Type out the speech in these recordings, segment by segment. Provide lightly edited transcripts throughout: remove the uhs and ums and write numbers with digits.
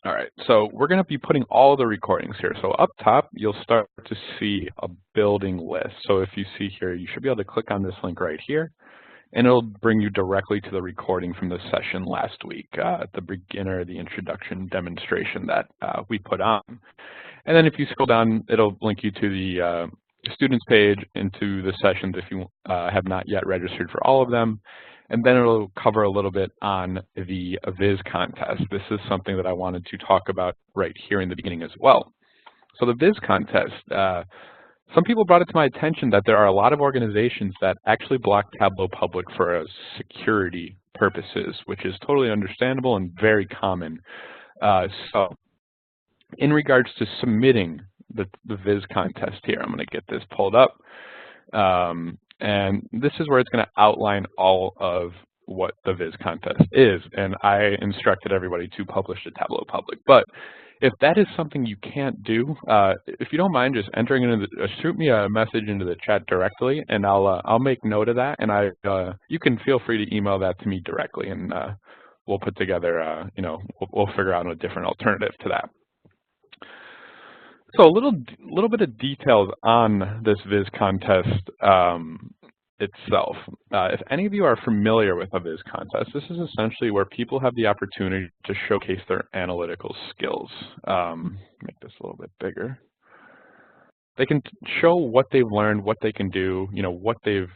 All right, so we're going to be putting all the recordings here. So up top, you'll start to see a building list. So if you see here, you should be able to click on this link right here, and it'll bring you directly to the recording from the session last week, the beginner, the introduction demonstration that we put on. And then if you scroll down, it'll link you to the students page into the sessions if you have not yet registered for all of them. And then it'll cover a little bit on the Viz contest. This is something that I wanted to talk about right here in the beginning as well. So the Viz contest, some people brought it to my attention that there are a lot of organizations that actually block Tableau Public for security purposes, which is totally understandable and very common. So in regards to submitting the Viz contest here, I'm going to get this pulled up. And this is where it's going to outline all of what the Viz contest is. And I instructed everybody to publish to Tableau Public. But if that is something you can't do, if you don't mind just entering into shoot me a message into the chat directly, and I'll make note of that. And you can feel free to email that to me directly, and we'll put together, we'll figure out a different alternative to that. So a little bit of details on this Viz contest itself. If any of you are familiar with a Viz contest, this is essentially where people have the opportunity to showcase their analytical skills. Make this a little bit bigger. They can show what they've learned, what they can do, what they've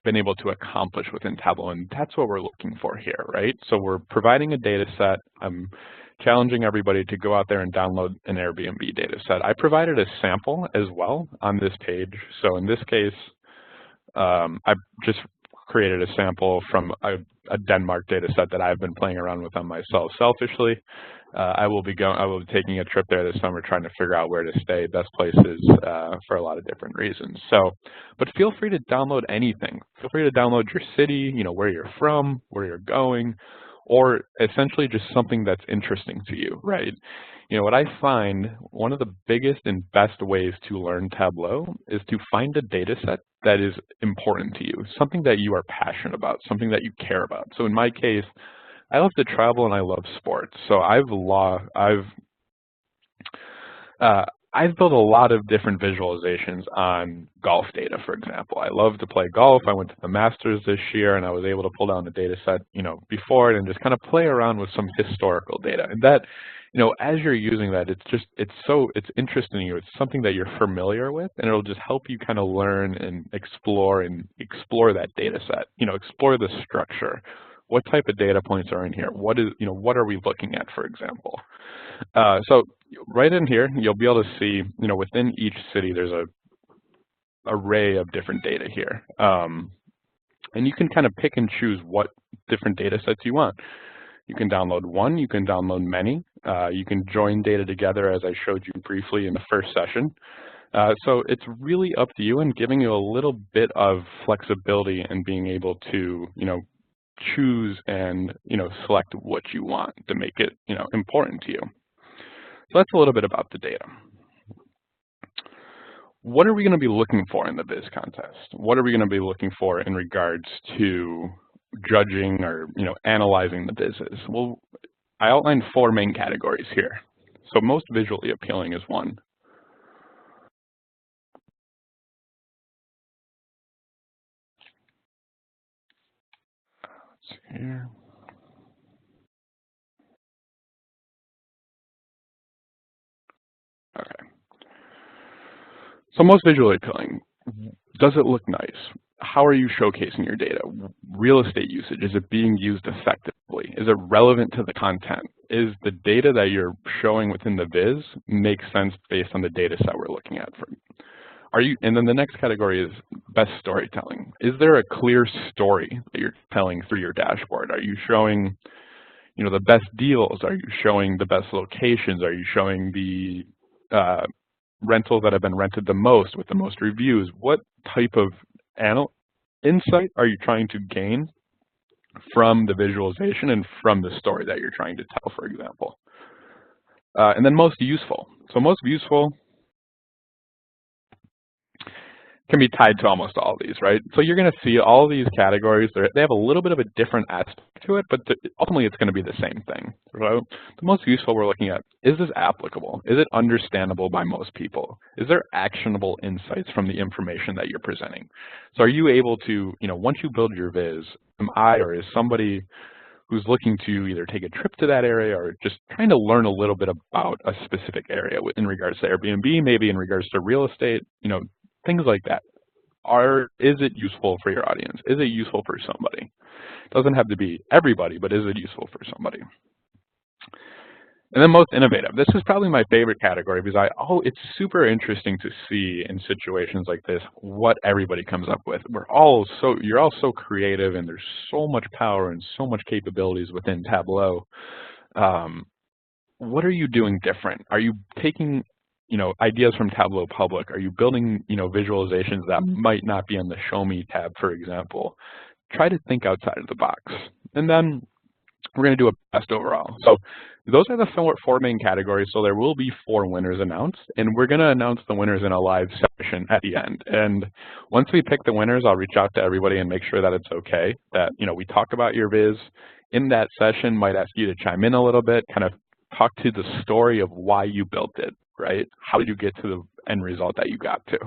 been able to accomplish within Tableau, and that's what we're looking for here, right? So we're providing a data set. I'm challenging everybody to go out there and download an Airbnb data set. I provided a sample as well on this page. So in this case, I just created a sample from a Denmark data set that I've been playing around with on myself selfishly. I will be taking a trip there this summer, trying to figure out where to stay, best places for a lot of different reasons. So, but feel free to download anything. Feel free to download your city, where you're from, where you're going, or essentially just something that's interesting to you, right? What I find one of the biggest and best ways to learn Tableau is to find a data set that is important to you, something that you are passionate about, something that you care about. So in my case, I love to travel and I love sports. So I've built a lot of different visualizations on golf data, for example. I love to play golf. I went to the Masters this year and I was able to pull down the data set, before it and just kind of play around with some historical data. And that, as you're using that, it's interesting to you. It's something that you're familiar with, and it'll just help you kind of learn and explore that data set, explore the structure. What type of data points are in here? What are we looking at, for example? So right in here, you'll be able to see, within each city, there's a array of different data here. And you can kind of pick and choose what different data sets you want. You can download one, you can download many. You can join data together, as I showed you briefly in the first session. So it's really up to you and giving you a little bit of flexibility in being able to, choose and, select what you want to make it, important to you. So that's a little bit about the data. What are we going to be looking for in the Viz contest? What are we going to be looking for in regards to judging or, analyzing the Vizes? Well, I outlined 4 main categories here. So most visually appealing is one. Let's see here. Okay. So most visually appealing. Does it look nice? How are you showcasing your data? Real estate usage, is it being used effectively? Is it relevant to the content? Is the data that you're showing within the Viz make sense based on the data set we're looking at? And then the next category is best storytelling. Is there a clear story that you're telling through your dashboard? Are you showing, the best deals? Are you showing the best locations? Are you showing the rentals that have been rented the most with the most reviews? What type of insight are you trying to gain from the visualization and from the story that you're trying to tell, for example? And then most useful. So most useful, can be tied to almost all of these, right? So you're going to see all these categories. They have a little bit of a different aspect to it, but ultimately it's going to be the same thing. So the most useful we're looking at, is this applicable? Is it understandable by most people? Is there actionable insights from the information that you're presenting? So are you able to, once you build your viz, am I or is somebody who's looking to either take a trip to that area or just trying to learn a little bit about a specific area in regards to Airbnb, maybe in regards to real estate, things like that. Is it useful for your audience? Is it useful for somebody? It doesn't have to be everybody, but is it useful for somebody? And then most innovative. This is probably my favorite category because it's super interesting to see in situations like this what everybody comes up with. You're all so creative, and there's so much power and so much capabilities within Tableau. What are you doing different? Are you taking ideas from Tableau Public? Are you building visualizations that might not be on the Show Me tab, for example? Try to think outside of the box. And then we're going to do a best overall. So those are the four main categories. So there will be 4 winners announced, and we're going to announce the winners in a live session at the end. And once we pick the winners, I'll reach out to everybody and make sure that it's okay, that we talk about your viz. In that session, might ask you to chime in a little bit, kind of talk to the story of why you built it, right? How did you get to the end result that you got to?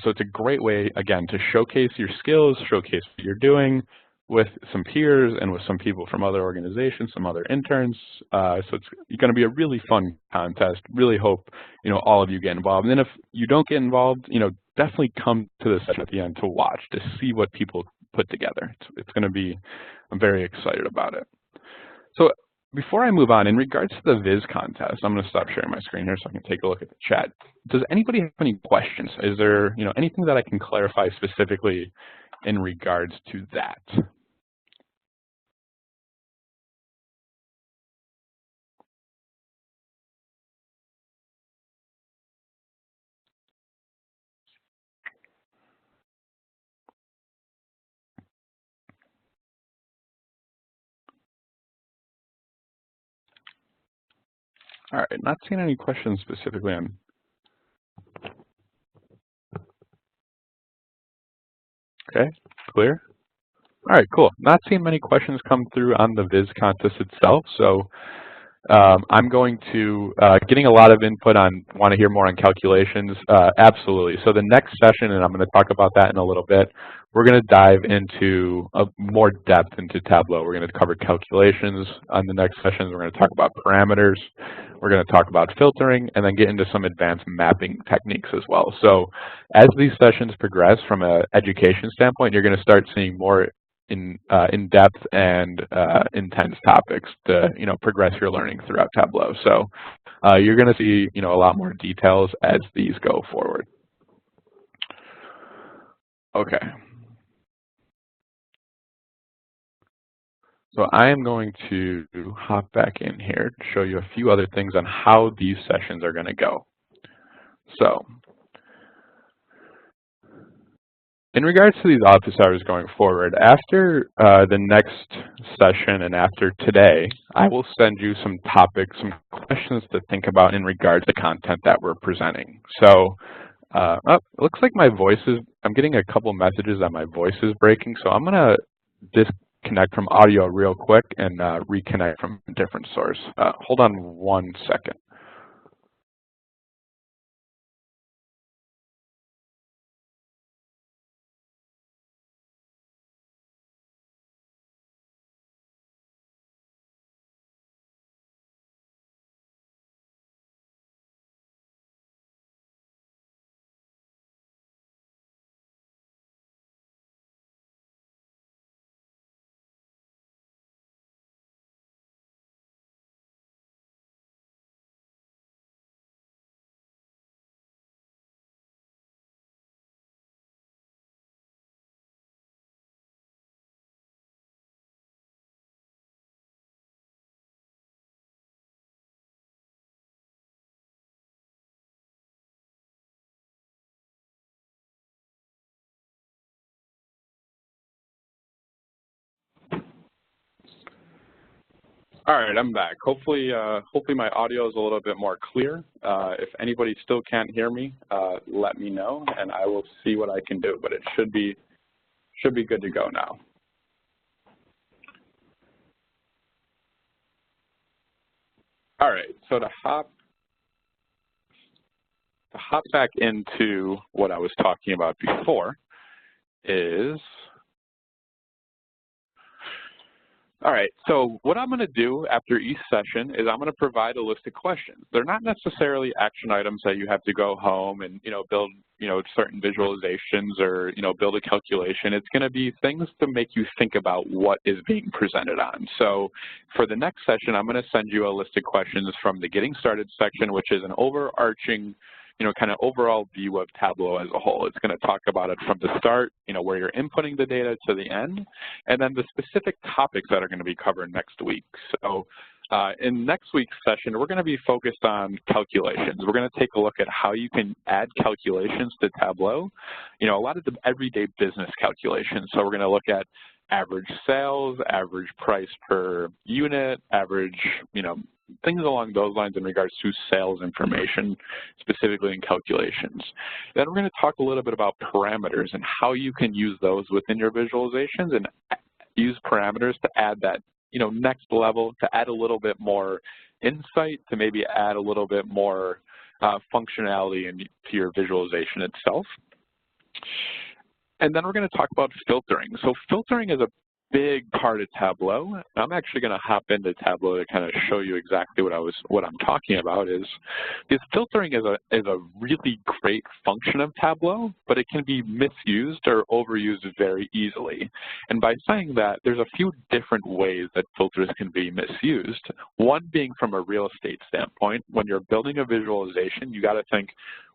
So it's a great way, again, to showcase your skills, showcase what you're doing with some peers and with some people from other organizations, some other interns. So it's going to be a really fun contest. Really hope, all of you get involved. And then if you don't get involved, definitely come to the session at the end to watch, to see what people put together. It's going to be, I'm very excited about it. So before I move on, in regards to the Viz contest, I'm going to stop sharing my screen here so I can take a look at the chat. Does anybody have any questions? Is there, anything that I can clarify specifically in regards to that? All right, not seeing any questions specifically on. Okay, clear. All right, cool. Not seeing many questions come through on the Viz contest itself, so I'm going to, getting a lot of input on, want to hear more on calculations? Absolutely. So the next session, and I'm going to talk about that in a little bit, we're going to dive into more depth into Tableau. We're going to cover calculations on the next session. We're going to talk about parameters. We're going to talk about filtering, and then get into some advanced mapping techniques as well. So as these sessions progress from an education standpoint, you're going to start seeing more in-depth and intense topics to progress your learning throughout Tableau. So you're going to see a lot more details as these go forward. Okay. So I am going to hop back in here to show you a few other things on how these sessions are going to go. So in regards to these office hours going forward, after the next session and after today, I will send you some topics, some questions to think about in regards to content that we're presenting. So it looks like my voice is, I'm getting a couple messages that my voice is breaking, so I'm going to disconnect from audio real quick and reconnect from a different source. Hold on 1 second. All right, I'm back. Hopefully, hopefully my audio is a little bit more clear. If anybody still can't hear me, let me know, and I will see what I can do. But it should be good to go now. All right, so to hop back into what I was talking about before is, all right, so what I'm going to do after each session is I'm going to provide a list of questions. They're not necessarily action items that you have to go home and, build, certain visualizations or, build a calculation. It's going to be things to make you think about what is being presented on. So for the next session, I'm going to send you a list of questions from the Getting Started section, which is an overarching kind of overall view of Tableau as a whole. It's going to talk about it from the start, where you're inputting the data to the end, and then the specific topics that are going to be covered next week. So in next week's session, we're going to be focused on calculations. We're going to take a look at how you can add calculations to Tableau, a lot of the everyday business calculations. So we're going to look at average sales, average price per unit, average, things along those lines in regards to sales information, specifically in calculations. Then we're going to talk a little bit about parameters and how you can use those within your visualizations and use parameters to add that, next level, to add a little bit more insight, to maybe add a little bit more functionality into your visualization itself. And then we're going to talk about filtering. So filtering is a big part of Tableau. I'm actually going to hop into Tableau to kind of show you exactly what I'm talking about. Is filtering is a really great function of Tableau, but it can be misused or overused very easily. And by saying that, there's a few different ways that filters can be misused. One being from a real estate standpoint. When you're building a visualization, you got to think,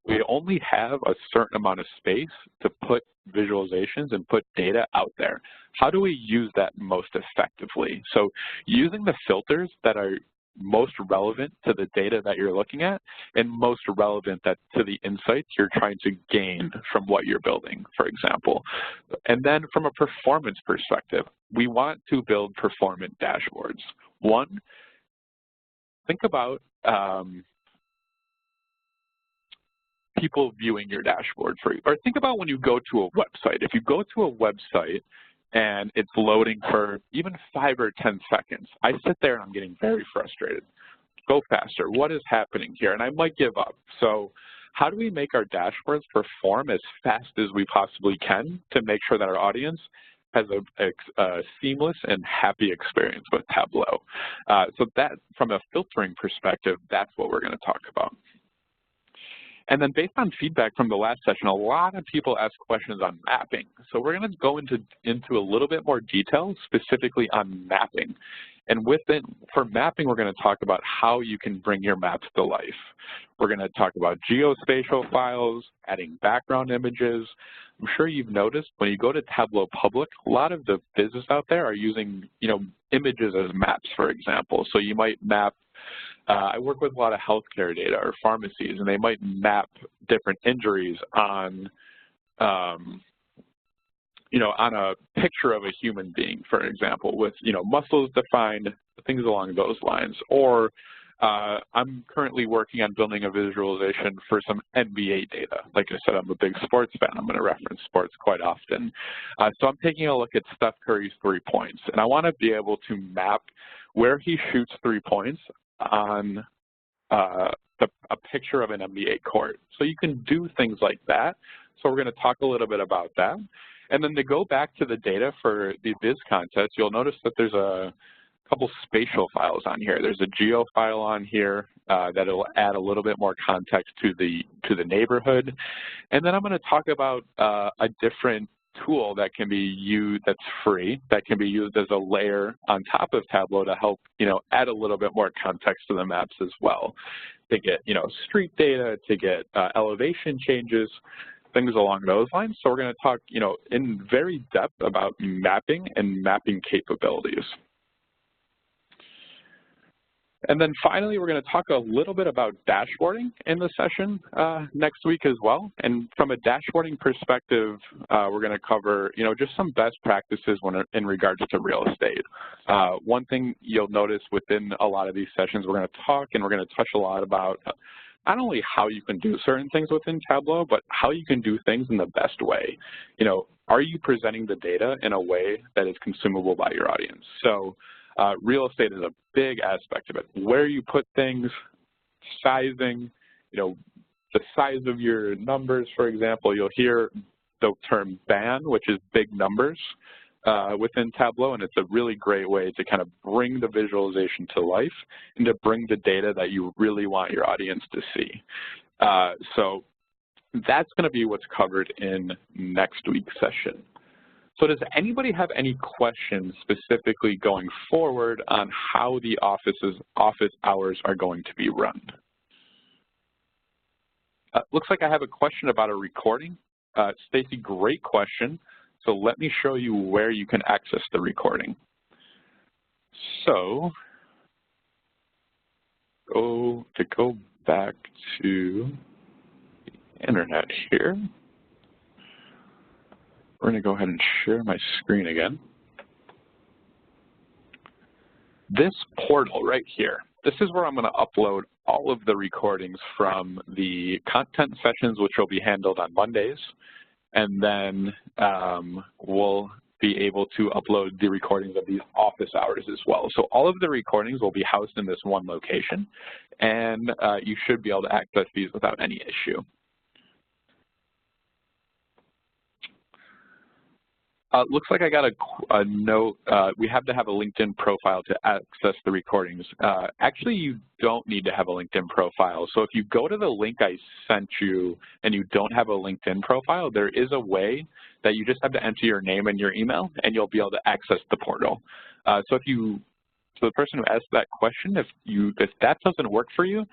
we only have a certain amount of space to put visualizations and put data out there. How do we use that most effectively? So using the filters that are most relevant to the data that you're looking at and most relevant to the insights you're trying to gain from what you're building, for example. And then from a performance perspective, we want to build performant dashboards. One, think about people viewing your dashboard for you. Or think about when you go to a website. If you go to a website and it's loading for even 5 or 10 seconds, I sit there and I'm getting very frustrated. Go faster. What is happening here? And I might give up. So how do we make our dashboards perform as fast as we possibly can to make sure that our audience has a seamless and happy experience with Tableau? So that, from a filtering perspective, that's what we're going to talk about. And then based on feedback from the last session, a lot of people ask questions on mapping. So we're going to go into a little bit more detail specifically on mapping. And for mapping, we're going to talk about how you can bring your maps to life. We're going to talk about geospatial files, adding background images. I'm sure you've noticed when you go to Tableau Public, a lot of the business out there are using, images as maps, for example. So you might map I work with a lot of healthcare data or pharmacies, and they might map different injuries on, on a picture of a human being, for example, with, muscles defined, things along those lines. Or I'm currently working on building a visualization for some NBA data. Like I said, I'm a big sports fan. I'm going to reference sports quite often. So I'm taking a look at Steph Curry's 3 points, and I want to be able to map where he shoots 3 points on a picture of an NBA court. So you can do things like that. So we're going to talk a little bit about that. And then to go back to the data for the Viz contest, you'll notice that there's a couple spatial files on here. There's a geo file on here that'll add a little bit more context to the neighborhood. And then I'm going to talk about a different tool that can be used, that's free, that can be used as a layer on top of Tableau to help, add a little bit more context to the maps as well, to get, street data, to get elevation changes, things along those lines. So we're going to talk, in very depth about mapping and mapping capabilities. And then finally, we're going to talk a little bit about dashboarding in the session next week as well. And from a dashboarding perspective, we're going to cover, just some best practices in regards to real estate. One thing you'll notice within a lot of these sessions, we're going to talk and we're going to touch a lot about not only how you can do certain things within Tableau, but how you can do things in the best way. Are you presenting the data in a way that is consumable by your audience? So real estate is a big aspect of it. Where you put things, sizing, the size of your numbers, for example. You'll hear the term BAN, which is big numbers, within Tableau, and it's a really great way to kind of bring the visualization to life and to bring the data that you really want your audience to see. So that's going to be what's covered in next week's session. So does anybody have any questions specifically going forward on how the office hours are going to be run? Looks like I have a question about a recording. Stacy, great question. So let me show you where you can access the recording. So go back to the internet here. We're going to go ahead and share my screen again. This portal right here, this is where I'm going to upload all of the recordings from the content sessions, which will be handled on Mondays. And then we'll be able to upload the recordings of these office hours as well. So all of the recordings will be housed in this one location, and you should be able to access these without any issue. Looks like I got a note. We have to have a LinkedIn profile to access the recordings. Actually, you don't need to have a LinkedIn profile. So if you go to the link I sent you and you don't have a LinkedIn profile, there is a way that you just have to enter your name and your email, and you'll be able to access the portal. So the person who asked that question, if that doesn't work for you,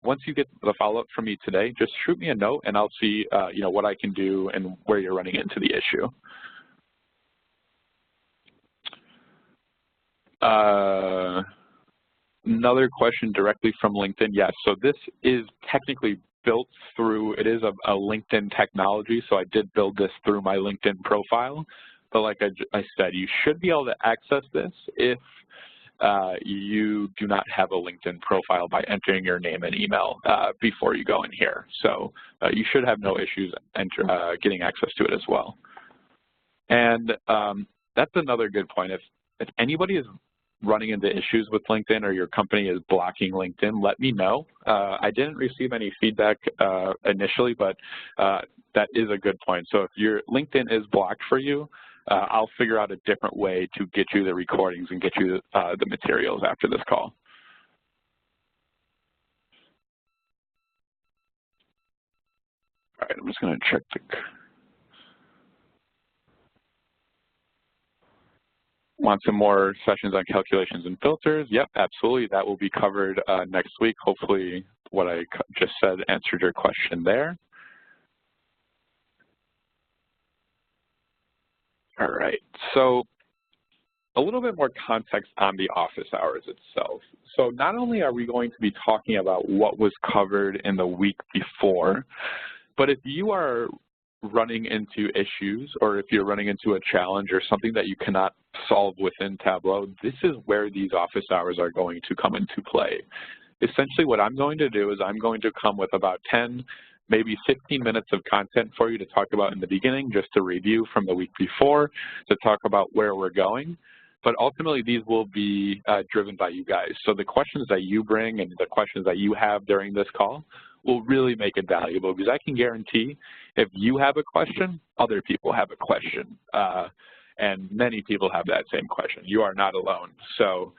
once you get the follow-up from me today, just shoot me a note and I'll see what I can do and where you're running into the issue. Another question directly from LinkedIn. Yes, so this is technically built through, it is a LinkedIn technology, so I did build this through my LinkedIn profile. But like I said, you should be able to access this if you do not have a LinkedIn profile by entering your name and email before you go in here. So you should have no issues getting access to it as well. And that's another good point. If anybody is running into issues with LinkedIn or your company is blocking LinkedIn, let me know. I didn't receive any feedback initially, but that is a good point. So if your LinkedIn is blocked for you, I'll figure out a different way to get you the recordings and get you the materials after this call. All right, I'm just going to check the... Want some more sessions on calculations and filters? Yep, absolutely. That will be covered next week. Hopefully what I just said answered your question there. All right, so a little bit more context on the office hours itself. So not only are we going to be talking about what was covered in the week before, but if you are running into issues or if you're running into a challenge or something that you cannot solve within Tableau, this is where these office hours are going to come into play. Essentially what I'm going to do is I'm going to come with about 10, maybe 15 minutes of content for you to talk about in the beginning, just to review from the week before, to talk about where we're going. But ultimately, these will be driven by you guys. So the questions that you bring and the questions that you have during this call will really make it valuable, because I can guarantee if you have a question, other people have a question. And many people have that same question. You are not alone. So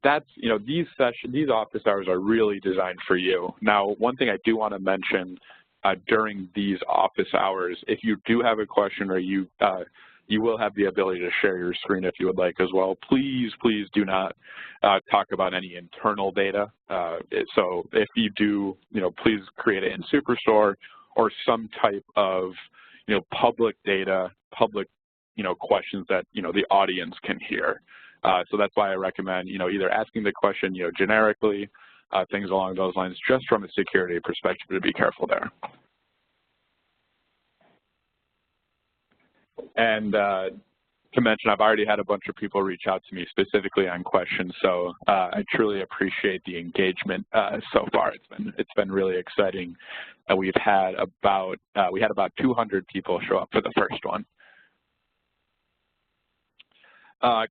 that's, these office hours are really designed for you. Now, one thing I do want to mention during these office hours, if you do have a question or you will have the ability to share your screen if you would like as well. Please, please do not talk about any internal data. So if you do, please create it in Superstore or some type of, public data, public, questions that, the audience can hear. So that's why I recommend, either asking the question, generically, things along those lines, just from a security perspective, to be careful there. And to mention, I've already had a bunch of people reach out to me specifically on questions, so I truly appreciate the engagement so far. It's been really exciting. We had about 200 people show up for the first one.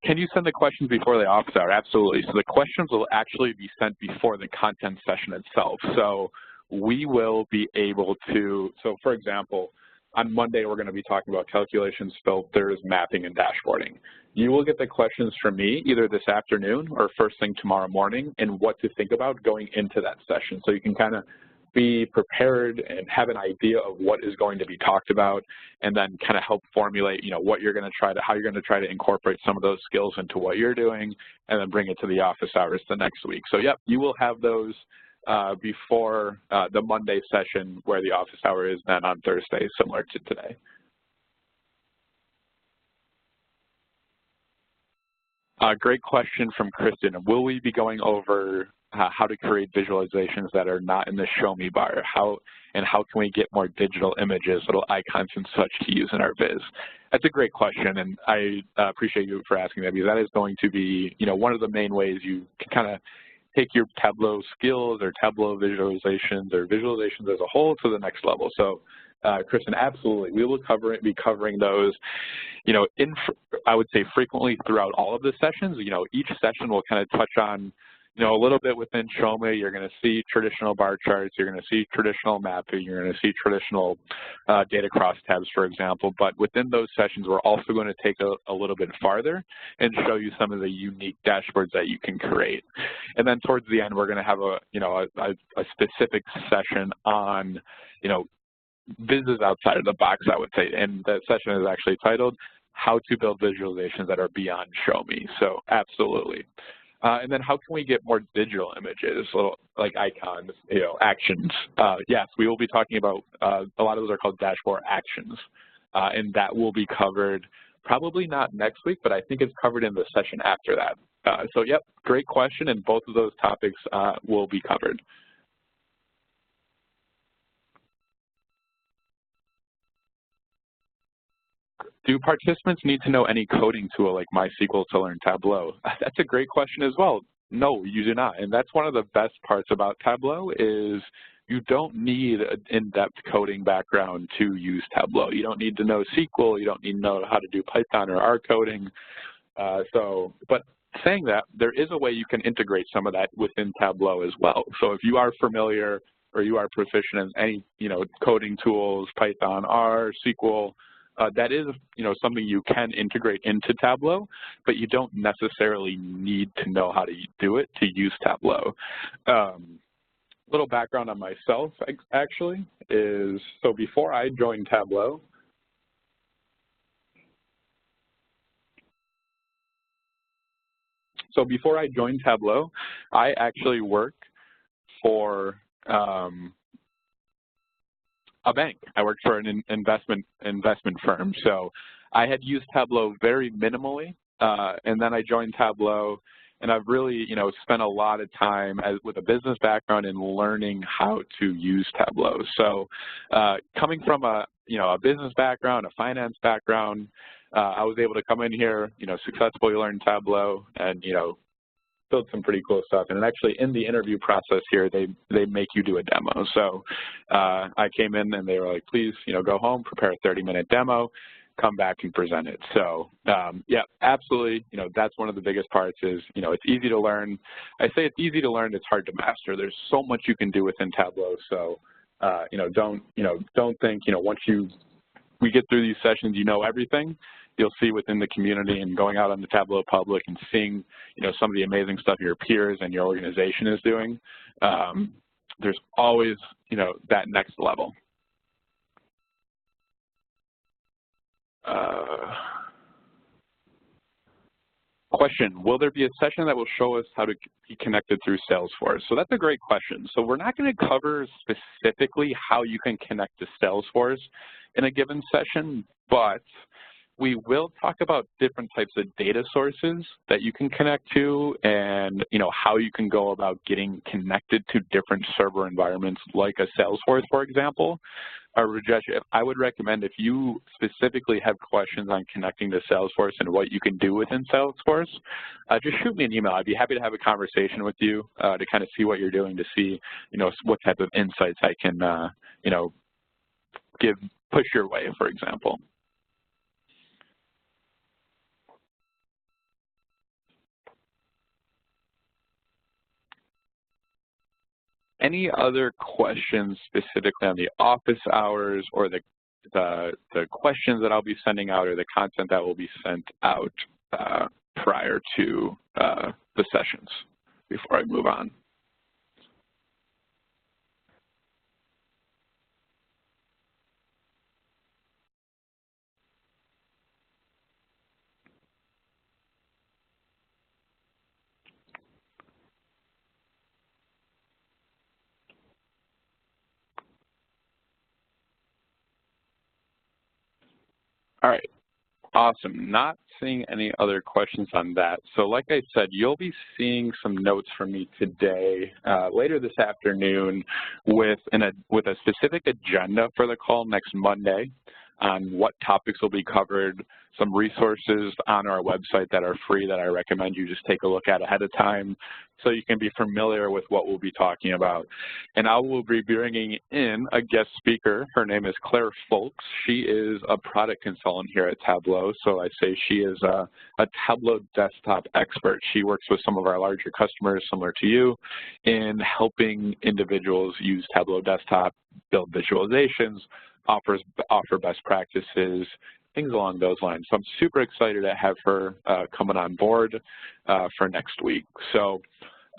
Can you send the questions before the office hour? Absolutely. So the questions will actually be sent before the content session itself. So we will be able to, so for example, on Monday, we're going to be talking about calculations, filters, mapping, and dashboarding. You will get the questions from me either this afternoon or first thing tomorrow morning and what to think about going into that session. So you can kind of be prepared and have an idea of what is going to be talked about, and then kind of help formulate, what you're going to try to, how you're going to try to incorporate some of those skills into what you're doing, and then bring it to the office hours the next week. So yep, you will have those before the Monday session, where the office hour is then on Thursday, similar to today. Great question from Kristen. Will we be going over how to create visualizations that are not in the show me bar? How can we get more digital images, little icons and such to use in our viz? That's a great question, and I appreciate you for asking that, because that is going to be, one of the main ways you can kind of take your Tableau skills or Tableau visualizations or visualizations as a whole to the next level. So Kristen, absolutely. We will be covering those, I would say frequently throughout all of the sessions. Each session will kind of touch on, a little bit within Show Me. You're going to see traditional bar charts. You're going to see traditional mapping. You're going to see traditional data crosstabs, for example. But within those sessions, we're also going to take a little bit farther and show you some of the unique dashboards that you can create. And then towards the end, we're going to have a specific session on, vizzes outside of the box, I would say. And that session is actually titled, How to Build Visualizations That Are Beyond Show Me. So absolutely. And then how can we get more digital images, little like icons, actions? Yes, we will be talking about, a lot of those are called dashboard actions. And that will be covered probably not next week, but I think it's covered in the session after that. So yep, great question, and both of those topics will be covered. Do participants need to know any coding tool like MySQL to learn Tableau? That's a great question as well. No, you do not. And that's one of the best parts about Tableau is you don't need an in-depth coding background to use Tableau. You don't need to know SQL. You don't need to know how to do Python or R coding. But saying that, there is a way you can integrate some of that within Tableau as well. So if you are familiar or you are proficient in any, coding tools, Python, R, SQL, that is, something you can integrate into Tableau, but you don't necessarily need to know how to do it to use Tableau. Little background on myself, actually, is so before I joined Tableau, I actually worked for a bank. I worked for an investment firm. So I had used Tableau very minimally, and then I joined Tableau, and I've really, spent a lot of time with a business background in learning how to use Tableau. So coming from a business background, a finance background, I was able to come in here, successfully learn Tableau and, build some pretty cool stuff. And actually in the interview process here, they make you do a demo. So I came in and they were like, please, go home, prepare a 30-minute demo, come back and present it. So yeah, absolutely, that's one of the biggest parts is, it's easy to learn. I say it's easy to learn, it's hard to master. There's so much you can do within Tableau. So, don't think, once we get through these sessions, everything. You'll see within the community and going out on the Tableau public and seeing, some of the amazing stuff your peers and your organization is doing. There's always, that next level. Question, will there be a session that will show us how to be connected through Salesforce? So that's a great question. So we're not going to cover specifically how you can connect to Salesforce in a given session, but We will talk about different types of data sources that you can connect to and, how you can go about getting connected to different server environments like a Salesforce, for example. Rajesh, I would recommend if you specifically have questions on connecting to Salesforce and what you can do within Salesforce, just shoot me an email. I'd be happy to have a conversation with you to kind of see what you're doing, to see, what type of insights I can, push your way, for example. Any other questions specifically on the office hours or the questions that I'll be sending out or the content that will be sent out prior to the sessions before I move on? All right, awesome. Not seeing any other questions on that. So like I said, you'll be seeing some notes from me today, later this afternoon, with a specific agenda for the call next Monday on what topics will be covered, some resources on our website that are free that I recommend you just take a look at ahead of time so you can be familiar with what we'll be talking about. And I will be bringing in a guest speaker. Her name is Claire Folks. She is a product consultant here at Tableau. So I say she is a Tableau desktop expert. She works with some of our larger customers, similar to you, in helping individuals use Tableau desktop, build visualizations, offer best practices, things along those lines. So I'm super excited to have her coming on board for next week. So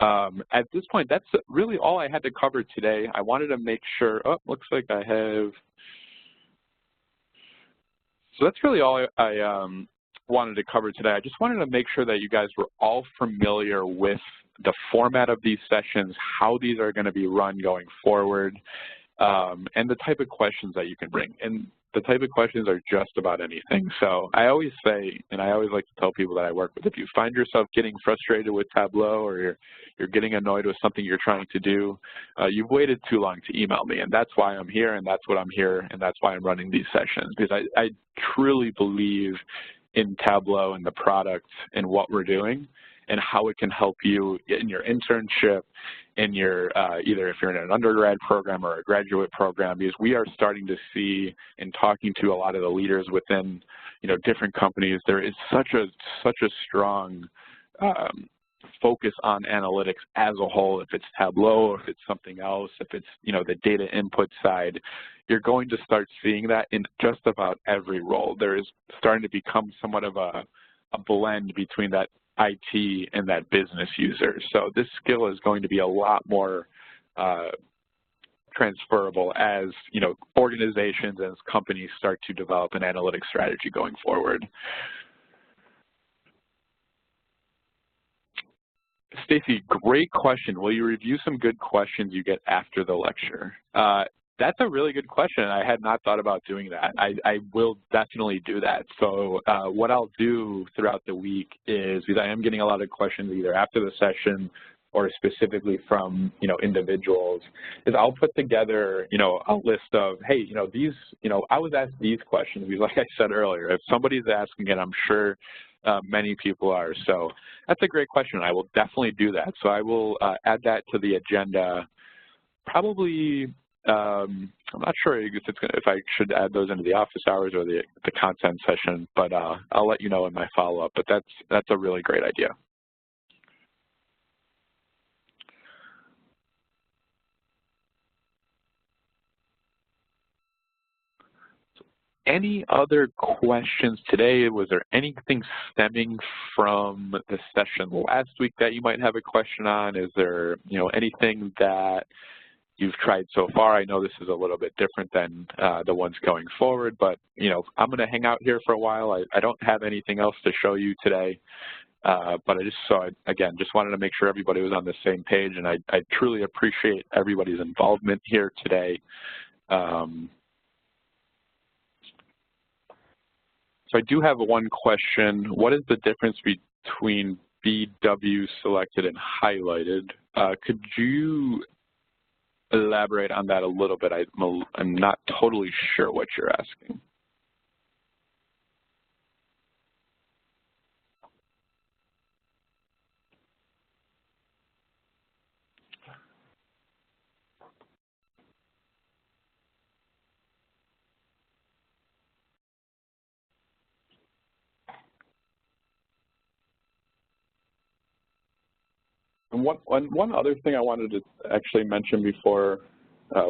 at this point, that's really all I had to cover today. I wanted to make sure, looks like I have, so that's really all I wanted to cover today. I just wanted to make sure that you guys were all familiar with the format of these sessions, how these are going to be run going forward, and the type of questions that you can bring. And the type of questions are just about anything. So I always say, and I always like to tell people that I work with, if you find yourself getting frustrated with Tableau or you're getting annoyed with something you're trying to do, you've waited too long to email me. And that's why I'm here, and that's what I'm here, and that's why I'm running these sessions, because I truly believe in Tableau and the product and what we're doing and how it can help you in your internship, in your, either if you're in an undergrad program or a graduate program, because we are starting to see, in talking to a lot of the leaders within, different companies, there is such a strong focus on analytics as a whole. If it's Tableau, or if it's something else, if it's, the data input side, you're going to start seeing that in just about every role. There is starting to become somewhat of a blend between that IT and that business user. So this skill is going to be a lot more transferable as, organizations, as companies start to develop an analytics strategy going forward. Stacy, great question. Will you review some good questions you get after the lecture? That's a really good question. I had not thought about doing that. I will definitely do that. So what I'll do throughout the week is, because I am getting a lot of questions either after the session or specifically from, individuals, is I'll put together, a list of, hey, these, I was asked these questions, because like I said earlier, if somebody's asking it, I'm sure many people are. So that's a great question. I will definitely do that. So I will add that to the agenda probably. I'm not sure if I should add those into the office hours or the content session, but I'll let you know in my follow-up. But that's a really great idea. Any other questions today? Was there anything stemming from the session last week that you might have a question on? Is there, anything that you've tried so far? I know this is a little bit different than the ones going forward, but I'm going to hang out here for a while. I don't have anything else to show you today, but I just just wanted to make sure everybody was on the same page, and I truly appreciate everybody's involvement here today. So I do have one question. What is the difference between BW selected and highlighted? Could you elaborate on that a little bit? I'm not totally sure what you're asking. And one other thing I wanted to actually mention before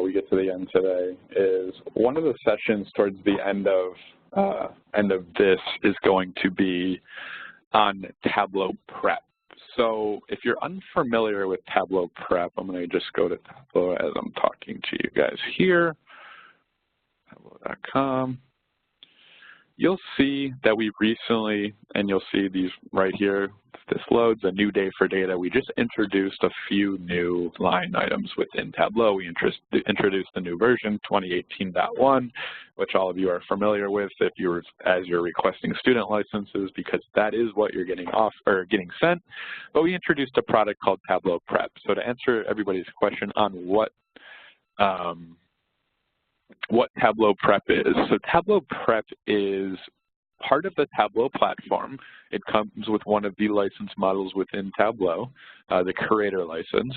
we get to the end today is one of the sessions towards the end of this is going to be on Tableau prep. So if you're unfamiliar with Tableau prep, I'm going to just go to Tableau as I'm talking to you guys here, tableau.com. You'll see that we recently, and you'll see these right here, if this loads, a new day for data. We just introduced a few new line items within Tableau. We introduced the new version, 2018.1, which all of you are familiar with if as you're requesting student licenses, because that is what you're getting getting sent. But we introduced a product called Tableau Prep. So to answer everybody's question on what Tableau Prep is. So Tableau Prep is part of the Tableau platform. It comes with one of the license models within Tableau, the creator license.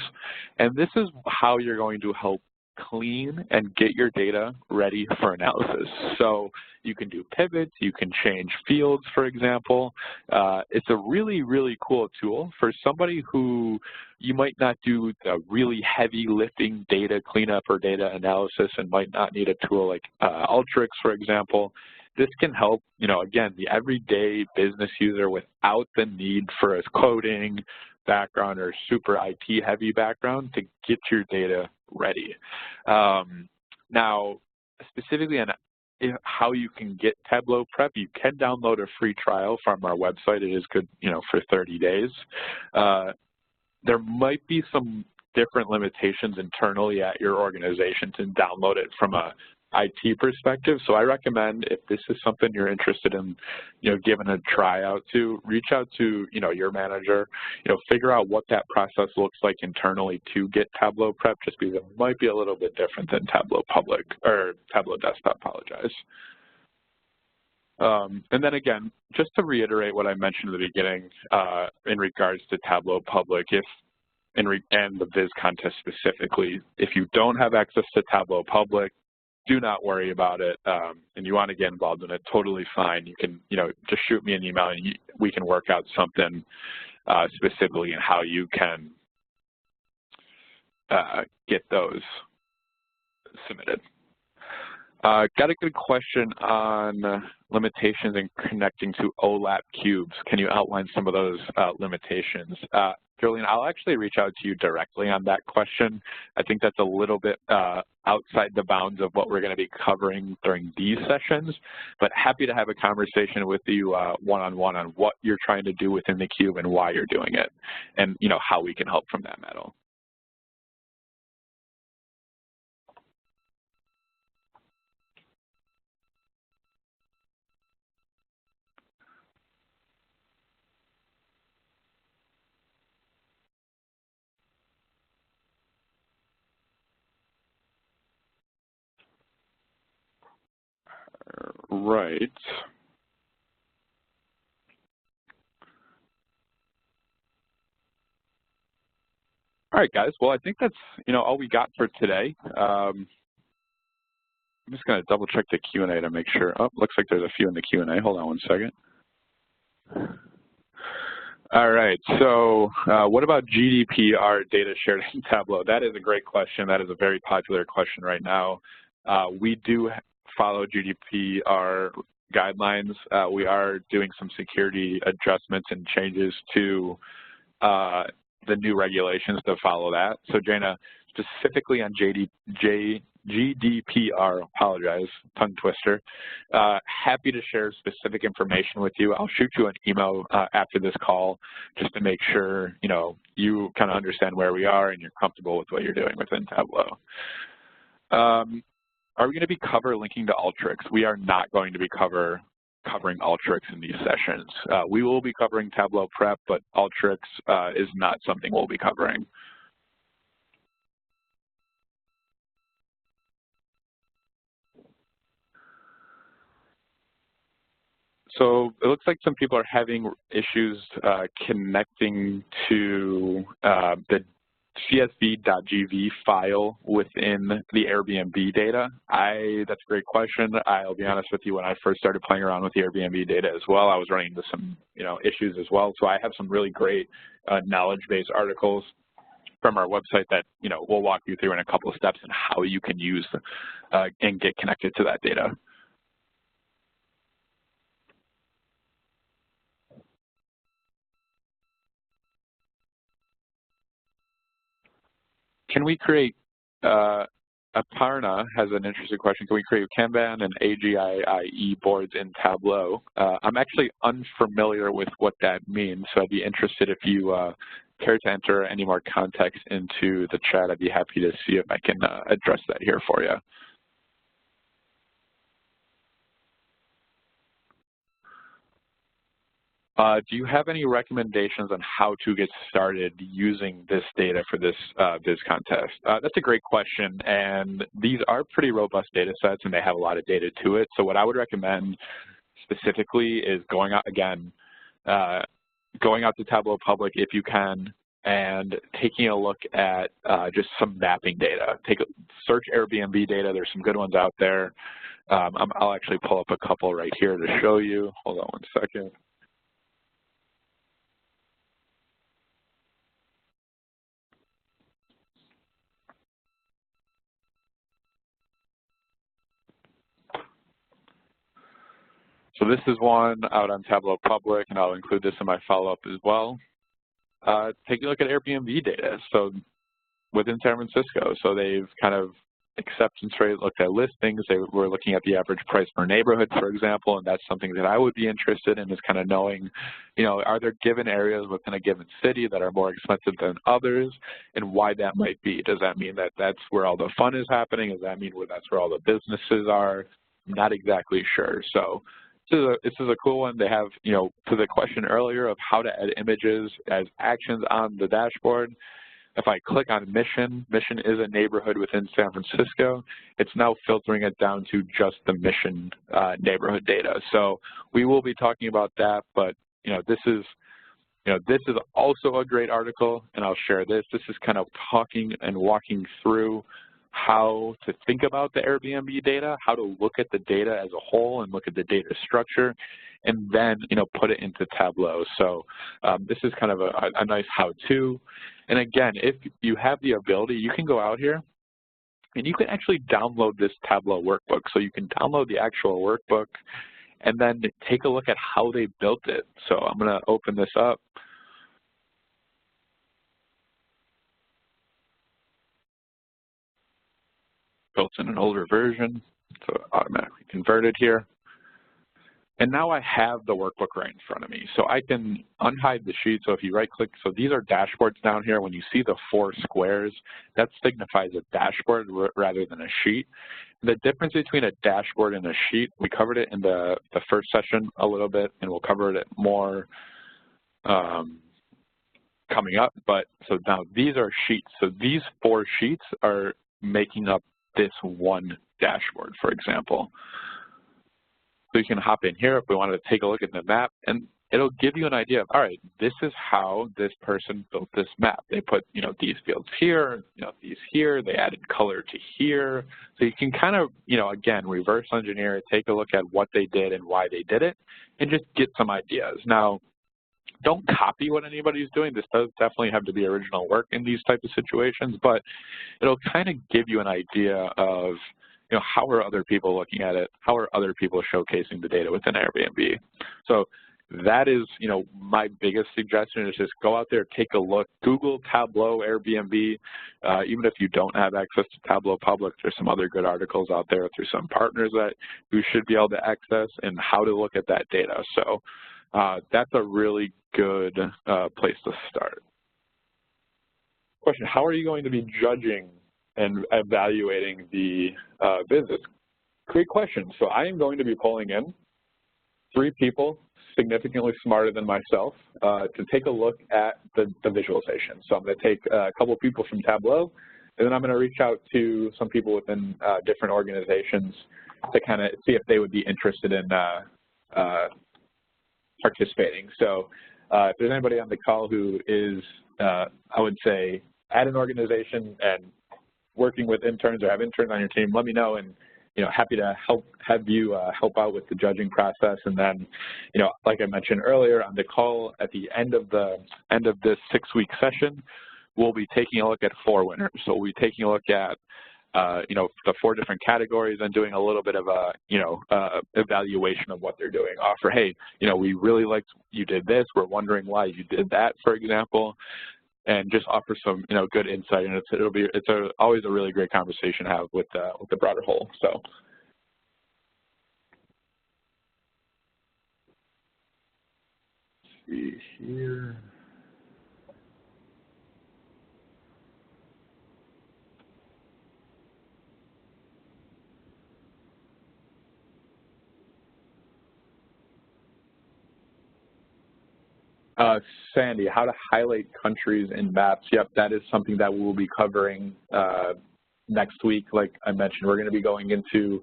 And this is how you're going to help clean and get your data ready for analysis. So you can do pivots, you can change fields, for example. It's a really, really cool tool for somebody who you might not do the really heavy lifting data cleanup or data analysis and might not need a tool like Alteryx, for example. This can help, again, the everyday business user without the need for a coding background or super IT heavy background to get your data ready. Now, specifically on how you can get Tableau Prep, you can download a free trial from our website. It is good, for 30 days. There might be some different limitations internally at your organization to download it from a IT perspective. So I recommend, if this is something you're interested in, giving a try out to, reach out to, your manager, figure out what that process looks like internally to get Tableau Prep, just because it might be a little bit different than Tableau Public or Tableau Desktop, apologize. And then again, just to reiterate what I mentioned at the beginning in regards to Tableau Public, and the Viz contest specifically, if you don't have access to Tableau Public, do not worry about it, and you want to get involved in it, totally fine. You can, just shoot me an email and we can work out something specifically in how you can get those submitted. Got a good question on limitations in connecting to OLAP cubes. Can you outline some of those limitations? Julian, I'll actually reach out to you directly on that question. I think that's a little bit outside the bounds of what we're going to be covering during these sessions, but happy to have a conversation with you one-on-one on what you're trying to do within the cube and why you're doing it, and how we can help from that metal. Right. All right, guys. Well, I think that's, all we got for today. I'm just going to double check the Q&A to make sure. Oh, looks like there's a few in the Q&A. Hold on one second. All right. So what about GDPR data shared in Tableau? That is a great question. That is a very popular question right now. We do follow GDPR guidelines. We are doing some security adjustments and changes to the new regulations to follow that. So Jana, specifically on GDPR, apologize, tongue twister, happy to share specific information with you. I'll shoot you an email after this call just to make sure, you kind of understand where we are and you're comfortable with what you're doing within Tableau. Are we going to be linking to Alteryx? We are not going to be covering Alteryx in these sessions. We will be covering Tableau prep, but Alteryx is not something we'll be covering. So it looks like some people are having issues connecting to the csv.gv file within the Airbnb data. That's a great question. I'll be honest with you, when I first started playing around with the Airbnb data as well, I was running into some issues as well. So I have some really great knowledge-based articles from our website that we'll walk you through in a couple of steps on how you can use and get connected to that data. Can we create, Aparna has an interesting question. Can we create Kanban and AGIE boards in Tableau? I'm actually unfamiliar with what that means, so I'd be interested if you care to enter any more context into the chat. I'd be happy to see if I can address that here for you. Do you have any recommendations on how to get started using this data for this viz contest? That's a great question, and these are pretty robust data sets, and they have a lot of data to it. So what I would recommend specifically is going out, again, going out to Tableau Public if you can, and taking a look at just some mapping data. Search Airbnb data. There's some good ones out there. I'll actually pull up a couple right here to show you. Hold on one second. So this is one out on Tableau Public, and I'll include this in my follow-up as well. Take a look at Airbnb data. So within San Francisco, so they've kind of acceptance rate, looked at listings. They were looking at the average price per neighborhood, for example, and that's something that I would be interested in, is kind of knowing, are there given areas within a given city that are more expensive than others, and why that might be. Does that mean that that's where all the fun is happening? Does that mean that's where all the businesses are? I'm not exactly sure. So this is a cool one. They have, to the question earlier of how to add images as actions on the dashboard. If I click on Mission, Mission is a neighborhood within San Francisco. It's now filtering it down to just the Mission neighborhood data. So we will be talking about that, but this is also a great article, and I'll share this. This is kind of talking and walking through how to think about the Airbnb data, how to look at the data as a whole and look at the data structure, and then put it into Tableau. So this is kind of a nice how-to. And again, if you have the ability, you can go out here and you can actually download this Tableau workbook. So you can download the actual workbook and then take a look at how they built it. So I'm going to open this up. Built in an older version, so automatically converted here. And now I have the workbook right in front of me. So I can unhide the sheet. So if you right-click, so these are dashboards down here. When you see the 4 squares, that signifies a dashboard rather than a sheet. The difference between a dashboard and a sheet, we covered it in the first session a little bit, and we'll cover it more coming up. But so now these are sheets. So these 4 sheets are making up this one dashboard, for example. So you can hop in here if we wanted to take a look at the map, and it'll give you an idea of, all right, this is how this person built this map. They put, these fields here, these here, they added color to here. So you can kind of, again, reverse engineer it, take a look at what they did and why they did it, and just get some ideas. Now, don't copy what anybody's doing. This does definitely have to be original work in these types of situations, but it'll kind of give you an idea of, how are other people looking at it? How are other people showcasing the data within Airbnb? So that is, my biggest suggestion is just go out there, take a look, Google Tableau Airbnb. Even if you don't have access to Tableau Public, there's some other good articles out there through some partners that you should be able to access, and how to look at that data. So that's a really good place to start. Question, how are you going to be judging and evaluating the visits? Great question. So I am going to be pulling in 3 people significantly smarter than myself to take a look at the visualization. So I'm going to take a couple of people from Tableau, and then I'm going to reach out to some people within different organizations to kind of see if they would be interested in participating. So if there's anybody on the call who is, I would say, at an organization and working with interns or have interns on your team, let me know, and happy to have you help out with the judging process. And then, like I mentioned earlier, on the call at the end of this 6-week session, we'll be taking a look at 4 winners. So we'll be taking a look at the 4 different categories and doing a little bit of a evaluation of what they're doing. Offer, hey, we really liked you did this. We're wondering why you did that, for example. And just offer some, good insight, and it's always a really great conversation to have with the broader whole. So, let's see here. Sandy, how to highlight countries in maps. Yep, that is something that we will be covering next week. Like I mentioned, we're going to be going into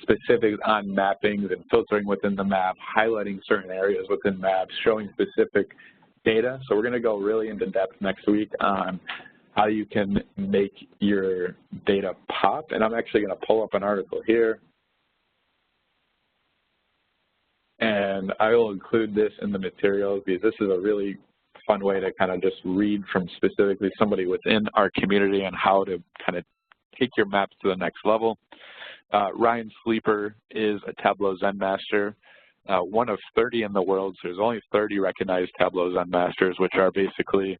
specifics on mappings and filtering within the map, highlighting certain areas within maps, showing specific data. So we're going to go really into depth next week on how you can make your data pop. And I'm actually going to pull up an article here. And I will include this in the materials because this is a really fun way to kind of just read from specifically somebody within our community and how to kind of take your maps to the next level. Ryan Sleeper is a Tableau Zen Master, one of 30 in the world. So there's only 30 recognized Tableau Zen Masters, which are basically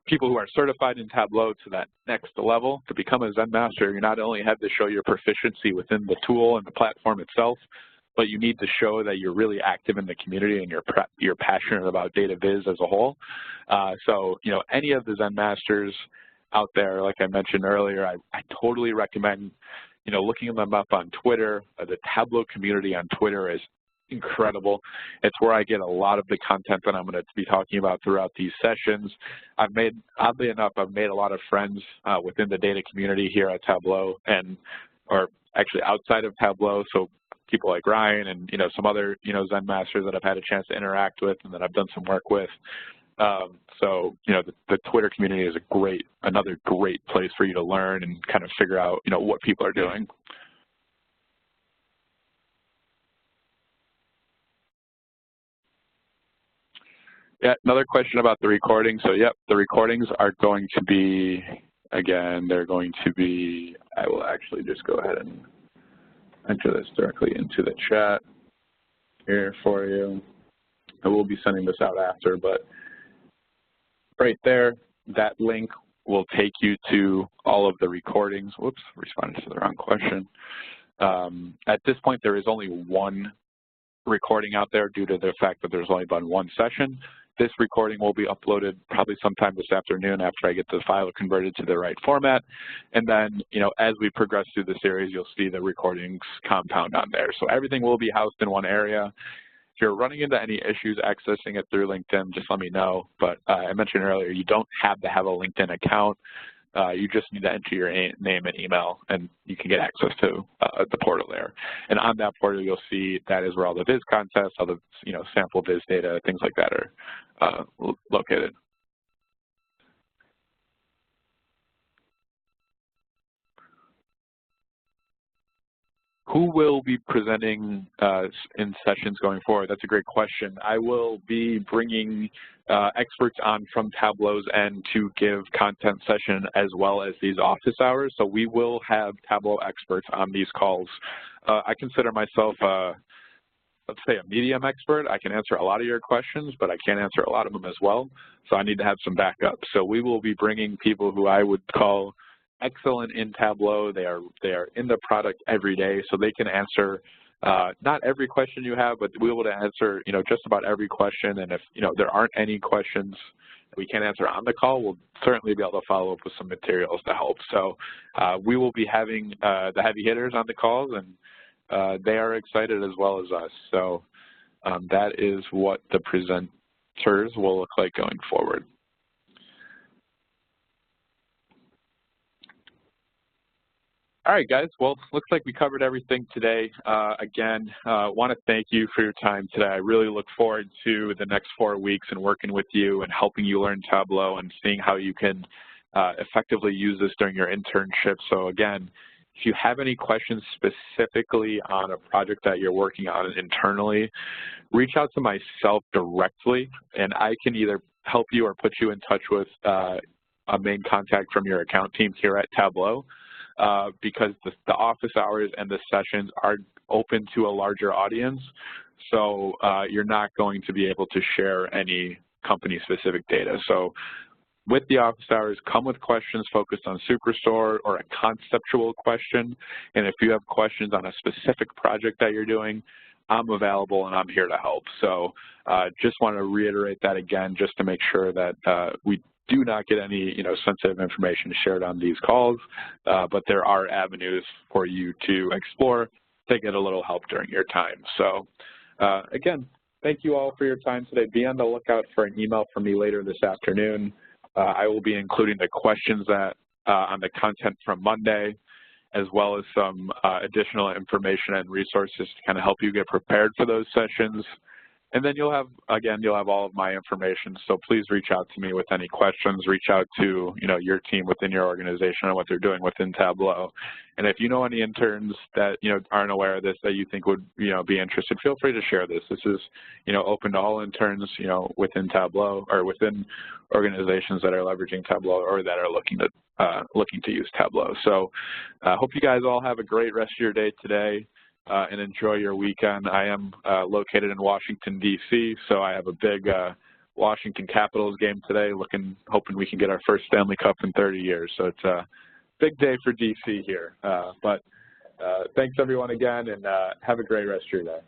people who are certified in Tableau to that next level. To become a Zen Master, you not only have to show your proficiency within the tool and the platform itself, but you need to show that you're really active in the community and you're passionate about data viz as a whole. So, any of the Zen Masters out there, like I mentioned earlier, I totally recommend, looking them up on Twitter. The Tableau community on Twitter is incredible. It's where I get a lot of the content that I'm going to be talking about throughout these sessions. Oddly enough, I've made a lot of friends within the data community here at Tableau or actually outside of Tableau. So people like Ryan and, some other, Zen Masters that I've had a chance to interact with and that I've done some work with. So, the Twitter community is another great place for you to learn and kind of figure out, what people are doing. Yeah, another question about the recording. So, yep, the recordings are going to be, again, I will actually just go ahead and enter this directly into the chat here for you. I will be sending this out after, but right there, that link will take you to all of the recordings. Whoops, responded to the wrong question. At this point, there is only one recording out there due to the fact that there's only been one session. This recording will be uploaded probably sometime this afternoon after I get the file converted to the right format. And then, as we progress through the series, you'll see the recordings compound on there. So everything will be housed in one area. If you're running into any issues accessing it through LinkedIn, just let me know. But I mentioned earlier, you don't have to have a LinkedIn account. You just need to enter your name and email, and you can get access to the portal there. And on that portal, you'll see that is where all the viz contests, all the sample viz data, things like that are located. Who will be presenting in sessions going forward? That's a great question. I will be bringing experts on from Tableau's end to give content session as well as these office hours. So we will have Tableau experts on these calls. I consider myself, let's say, a medium expert. I can answer a lot of your questions, but I can't answer a lot of them as well. So I need to have some backup. So we will be bringing people who I would call excellent in Tableau. They are in the product every day, so they can answer not every question you have, but we'll be able to answer just about every question. And if there aren't any questions that we can't answer on the call, we'll certainly be able to follow up with some materials to help. So we will be having the heavy hitters on the calls, and they are excited as well as us. So that is what the presenters will look like going forward. All right, guys. Well, looks like we covered everything today. Again, want to thank you for your time today. I really look forward to the next 4 weeks and working with you and helping you learn Tableau and seeing how you can effectively use this during your internship. So again, if you have any questions specifically on a project that you're working on internally, reach out to myself directly, and I can either help you or put you in touch with a main contact from your account team here at Tableau. Because the office hours and the sessions are open to a larger audience, so you're not going to be able to share any company-specific data. So with the office hours, come with questions focused on Superstore or a conceptual question, and if you have questions on a specific project that you're doing, I'm available and I'm here to help. So just want to reiterate that again, just to make sure that we do not get any sensitive information shared on these calls, but there are avenues for you to explore to get a little help during your time. So again, thank you all for your time today. Be on the lookout for an email from me later this afternoon. I will be including the questions that on the content from Monday, as well as some additional information and resources to kind of help you get prepared for those sessions. And then you'll have all of my information, so please reach out to me with any questions. Reach out to, your team within your organization and what they're doing within Tableau. And if you know any interns that, aren't aware of this that you think would, be interested, feel free to share this. This is, open to all interns, within Tableau or within organizations that are leveraging Tableau or that are looking to use Tableau. So I hope you guys all have a great rest of your day today. And enjoy your weekend. I am located in Washington, D.C., so I have a big Washington Capitals game today, hoping we can get our first Stanley Cup in 30 years. So it's a big day for D.C. here. But thanks, everyone, again, and have a great rest of your day.